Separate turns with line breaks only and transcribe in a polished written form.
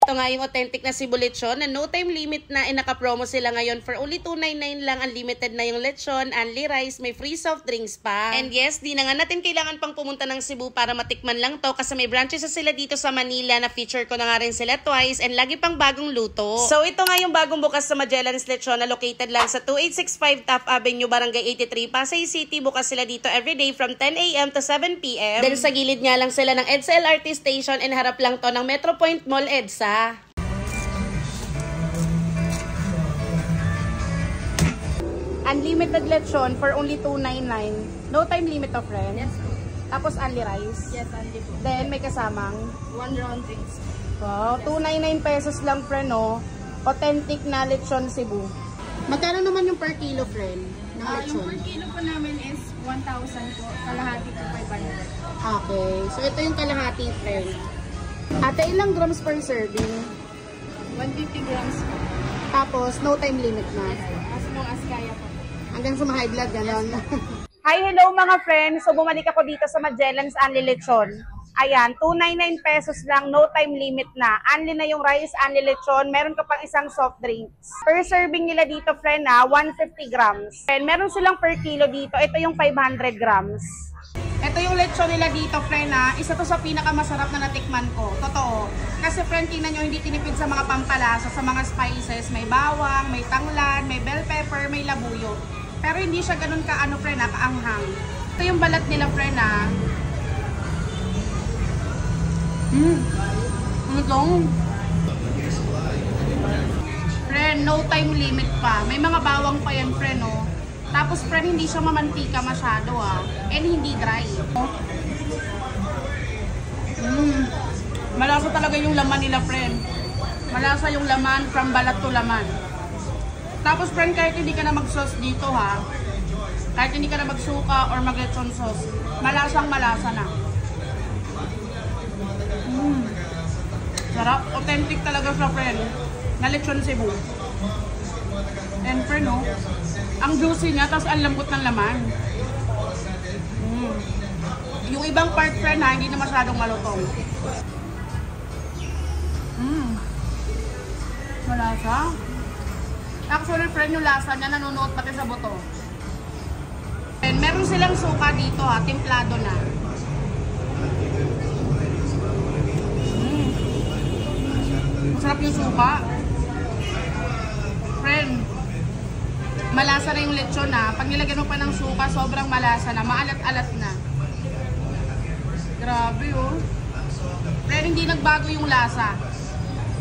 Ito nga yung authentic na Cebu lechon na no time limit na, naka-promo sila ngayon for only 299 lang. Unlimited na yung lechon, only rice, may free soft drinks pa. And yes, di na nga natin kailangan pang pumunta ng Cebu para matikman lang to kasi may branches na sila dito sa Manila na feature ko na nga rin sila twice and lagi pang bagong luto. So ito nga yung bagong bukas sa Magellan's Lechon na located lang sa 2865 Taft Avenue, Barangay 83, Pasay City. Bukas sila dito everyday from 10 AM to 7 PM. Then sa gilid nga lang sila ng EDSA LRT station and harap lang to ng Metro Point Mall EDSA. Unlimited lechon for only 299. No time limit of friend.
Yes.
Tapos only rice.
Yes, only po.
Then may kasamang
1 round drinks.
wow, 299 pesos lang friend, no? Authentic na lechon Cebu. Magkano naman yung per kilo friend ng lechon?
Yung per kilo po namin is 1,000 po. Kalahati po 500.
Okay. So ito yung kalahati friend. Ate, ilang grams per serving?
150 grams po.
Tapos no time limit na.
As long as kaya po.
Hanggang sa high blood, gano'n. Hi, hello mga friends. So bumalik ako dito sa Magellan's Only Lechon. Ayan, 299 pesos lang, no time limit na. Only na yung rice, only lechon. Meron ka pang isang soft drinks. Per serving nila dito, friend, 150 grams. And meron silang per kilo dito. Ito yung 500 grams. Ito yung lechon nila dito, friend, isa to sa pinakamasarap na natikman ko. Totoo. Kasi friend, tingnan nyo, hindi tinipid sa mga pampalasa, sa mga spices. May bawang, may tanglad, may bell pepper, may labuyo. Pero hindi siya ganun ka, friend, kaanghang. Ito yung balat nila, friend, Ano tong? Friend, no time limit pa. May mga bawang pa yan, friend, oh. Tapos, friend, hindi siya mamantika masyado, and hindi dry. Malasa talaga yung laman nila, friend. Malasa yung laman from balat to laman. Tapos, friend, kahit hindi ka na mag-sauce dito, kahit hindi ka na magsuka or mag-lechon sauce, malasang malasa na. Sarap. Authentic talaga siya, friend. Na lechon Cebu. And friend, ang juicy niya, tapos ang lambot ng laman. Yung ibang part, friend, hindi na masyadong malutong. Malasa. Actually, friend, yung lasa niya nanunuot pati sa buto. And meron silang suka dito, timplado na. Masarap yung suka. Friend, malasa na yung lechon, Pag nilagyan mo pa ng suka, sobrang malasa na. Maalat-alat na. Grabe, Friend, hindi nagbago yung lasa.